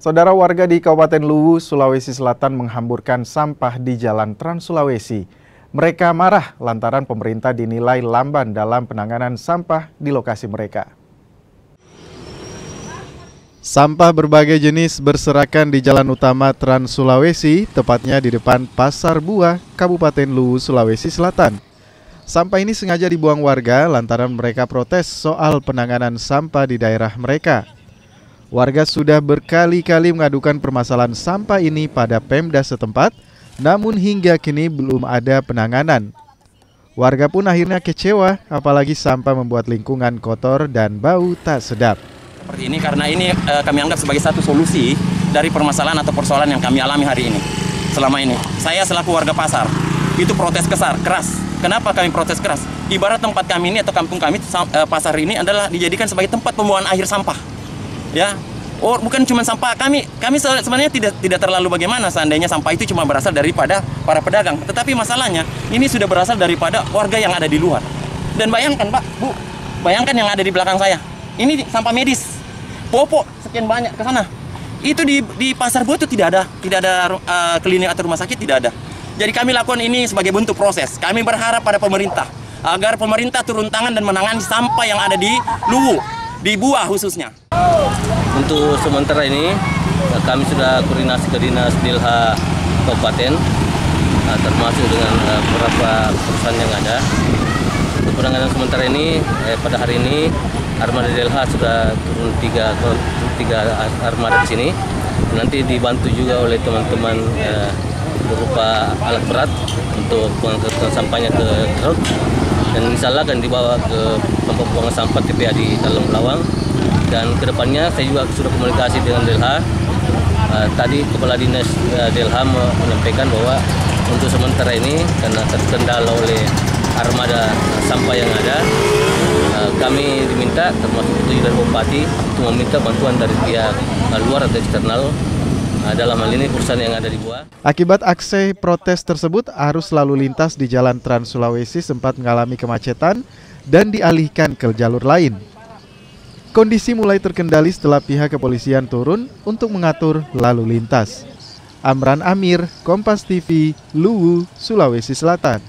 Saudara, warga di Kabupaten Luwu, Sulawesi Selatan menghamburkan sampah di Jalan Trans Sulawesi. Mereka marah lantaran pemerintah dinilai lamban dalam penanganan sampah di lokasi mereka. Sampah berbagai jenis berserakan di jalan utama Trans Sulawesi, tepatnya di depan Pasar Buah, Kabupaten Luwu, Sulawesi Selatan. Sampah ini sengaja dibuang warga lantaran mereka protes soal penanganan sampah di daerah mereka. Warga sudah berkali-kali mengadukan permasalahan sampah ini pada Pemda setempat, namun hingga kini belum ada penanganan. Warga pun akhirnya kecewa, apalagi sampah membuat lingkungan kotor dan bau tak sedap. Seperti ini karena ini kami anggap sebagai satu solusi dari permasalahan atau persoalan yang kami alami hari ini. Selama ini, saya selaku warga pasar, itu protes keras. Kenapa kami protes keras? Ibarat tempat kami ini atau kampung kami, pasar ini adalah dijadikan sebagai tempat pembuangan akhir sampah. Ya, bukan cuma sampah, kami sebenarnya tidak terlalu bagaimana seandainya sampah itu cuma berasal daripada para pedagang. Tetapi masalahnya ini sudah berasal daripada warga yang ada di luar. Dan bayangkan Pak, Bu, bayangkan yang ada di belakang saya. Ini sampah medis, popok sekian banyak ke sana. Itu di Pasar Buah itu tidak ada klinik atau rumah sakit, tidak ada. Jadi kami lakukan ini sebagai bentuk proses. Kami berharap pada pemerintah agar pemerintah turun tangan dan menangani sampah yang ada di Luwu, di Buah khususnya. Untuk sementara ini kami sudah koordinasi ke Dinas Dilha Kabupaten, termasuk dengan beberapa perusahaan yang ada. Untuk penanganan sementara ini pada hari ini armada Dilha sudah turun tiga armada di sini. Nanti dibantu juga oleh teman-teman berupa alat berat untuk pengangkatan sampahnya ke truk, dan insya Allah akan dibawa ke tempat pembuangan sampah TPA di Talong Lawang. Dan kedepannya saya juga sudah komunikasi dengan Dilha. Tadi Kepala Dinas Dilha menyampaikan bahwa untuk sementara ini karena terkendala oleh armada sampah yang ada, kami diminta termasuk petunjuk dari Bupati untuk meminta bantuan dari pihak luar atau eksternal, dalam hal ini perusahaan yang ada di Buah. Akibat aksi protes tersebut, arus lalu lintas di Jalan Trans Sulawesi sempat mengalami kemacetan dan dialihkan ke jalur lain. Kondisi mulai terkendali setelah pihak kepolisian turun untuk mengatur lalu lintas. Amran Amir, Kompas TV, Luwu, Sulawesi Selatan.